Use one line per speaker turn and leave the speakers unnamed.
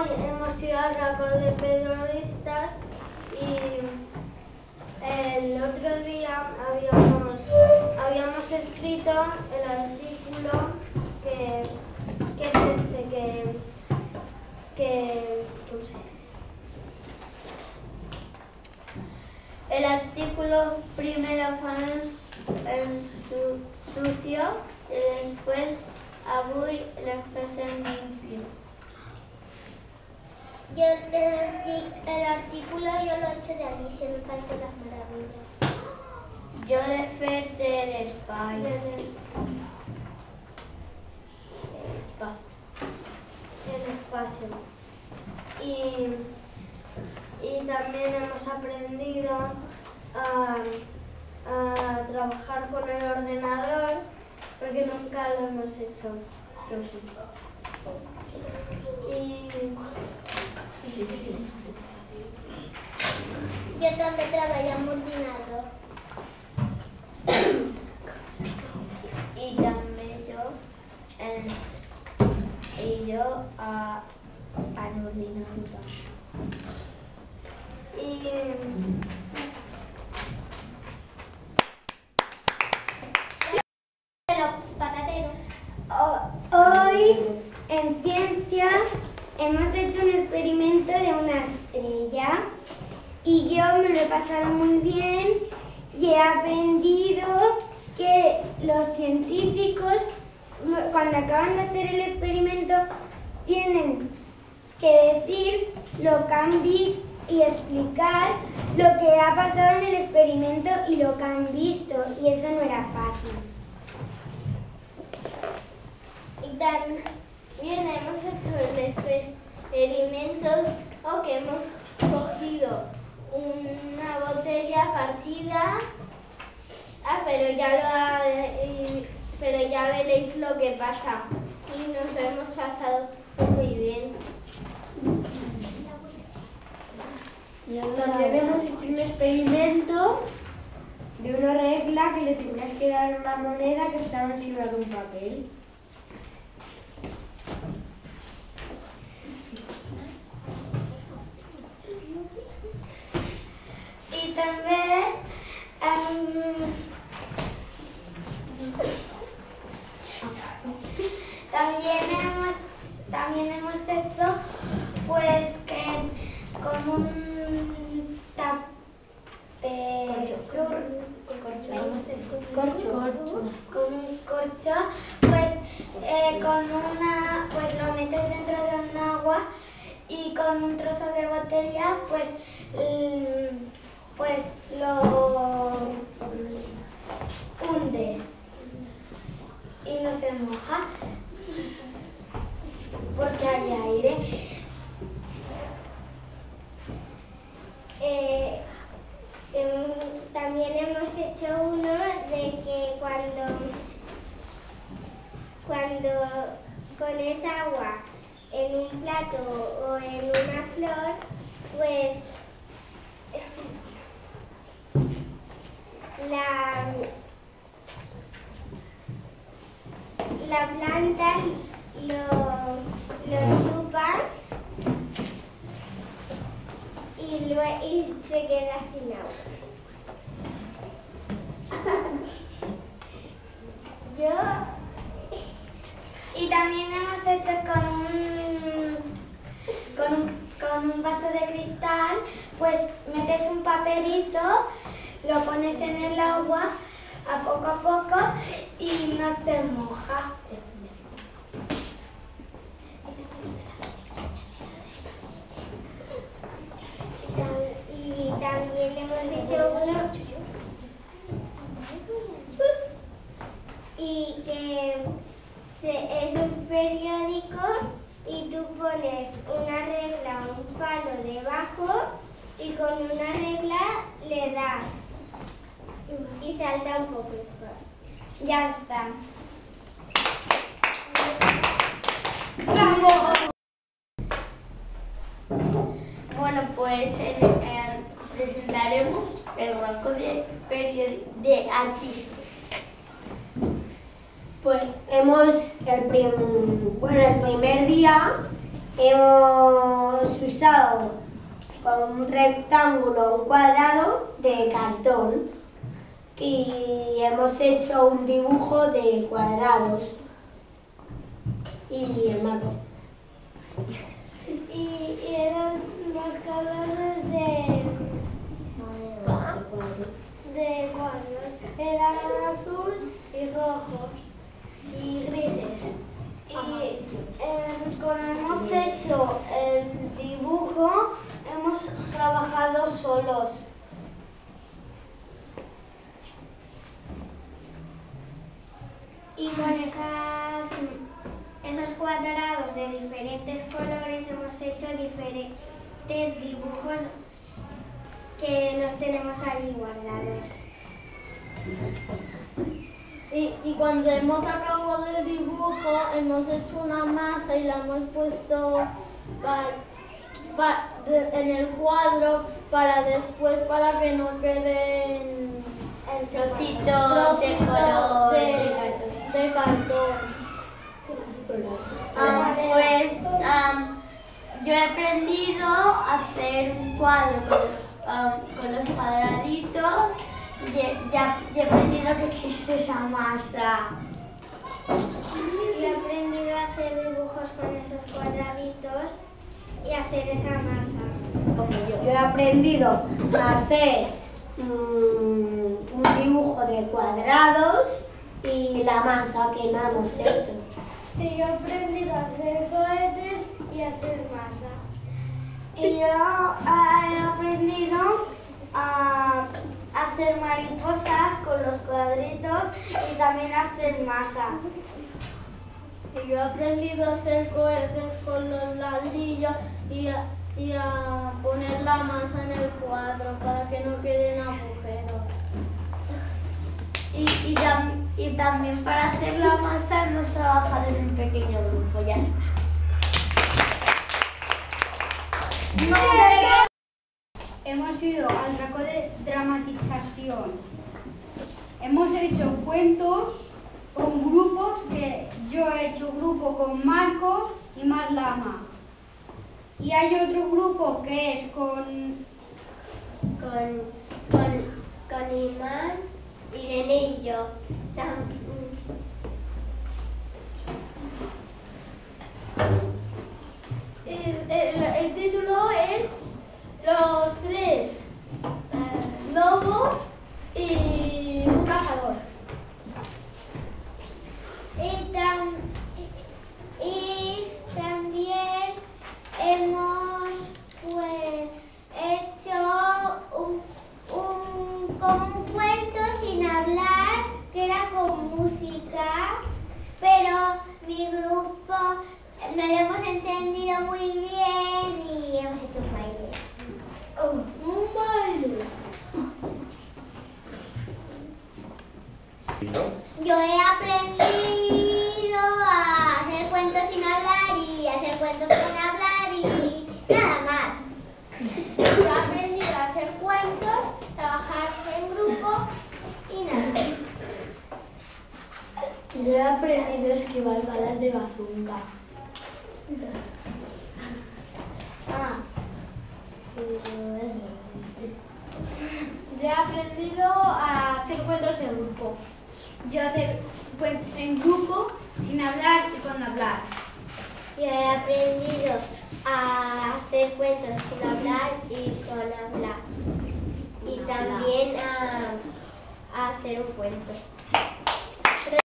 hoy hemos ido al Racón de Periodistas y el otro día habíamos escrito el artículo que es este, ¿cómo se llama? El artículo primero fue el sucio y después avui l'efecte limpio.
Yo el artículo yo lo he hecho de Alicia, me faltan las maravillas.
Yo de Fer del espacio. El espacio. Y también hemos aprendido a trabajar con el ordenador porque nunca lo hemos hecho.
Yo també treballo amb ordinador.
I també jo en ordinador.
Hoy en ciencia hemos hecho un experimento de una estrella y yo me lo he pasado muy bien y he aprendido que los científicos cuando acaban de hacer el experimento tienen que decir lo que han visto y explicar lo que ha pasado en el experimento y lo que han visto, y eso no era fácil.
Y también hemos hecho el experimento que hemos cogido una botella partida, pero ya veréis lo que pasa y nos lo hemos pasado muy bien.
También hemos hecho un experimento de una regla que le tenías que dar una moneda que estaba encima de un papel.
Y también hemos hecho pues que con un corcho, pues lo metes dentro de un agua y con un trozo de botella pues lo hundes y no se moja porque hay aire.
También hemos hecho uno de que cuando pones agua en un plato o en una flor, pues la planta lo chupa y se queda sin agua.
Y también hemos hecho con un vaso de cristal, pues metes un papelito, lo pones en el agua a poco y no se moja.
Y también hemos hecho uno y que es un periódico y tú pones una regla o un palo debajo y con una regla le das y salta un poco.
Ya está.
Bueno, pues presentaremos el Racón de Artistas.
Pues el primer día
hemos usado un rectángulo, un cuadrado de cartón y hemos hecho un dibujo de cuadrados y el mapa.
Y eran los colores de cuadros. Eran azul y rojos y grises. Y cuando hemos hecho el dibujo, hemos trabajado solos.
Y con esos cuadrados de diferentes colores hemos hecho diferentes dibujos que los tenemos ahí guardados.
Y cuando hemos acabado el dibujo, hemos hecho una masa y la hemos puesto en el cuadro para después, para que no queden
Trocitos de color
de cartón.
Yo he aprendido a hacer un cuadro con los cuadraditos y ya he aprendido que existe esa masa.
Yo he aprendido a hacer dibujos con esos cuadraditos y hacer esa masa.
Como yo. Yo he aprendido a hacer un dibujo de cuadrados y la masa que no hemos hecho.
Y yo he aprendido a hacer cohetes y a hacer masa.
Y yo he aprendido a hacer mariposas con los cuadritos y también a hacer masa.
Y yo he aprendido a hacer cohetes con los ladrillos y a poner la masa en el cuadro para que no queden agujeros.
Y también para hacer la masa hemos trabajado en un pequeño grupo, ya está.
Hemos ido al traco de dramatización. Hemos hecho cuentos con grupos, que yo he hecho grupo con Marcos y Marlama. Y hay otro grupo que es con
Imán, Irene y yo.
El título es Los tres lobos y un cazador.
Y también hemos hecho como un cuento sin hablar, que era con música, pero mi grupo no lo hemos entendido muy bien y hemos hecho un baile.
Un baile.
Yo he aprendido a hacer cuentos sin hablar y a hacer cuentos con hablar y nada más.
Yo he aprendido a hacer cuentos, trabajar en grupo y nada.
Yo he aprendido a esquivar balas de bazooka. Yo he aprendido a hacer cuentos en grupo.
yo hacer cuentos en grupo, sin hablar y con hablar.
Yo he aprendido a hacer cuentos sin hablar y con hablar. Y también a hacer un cuento.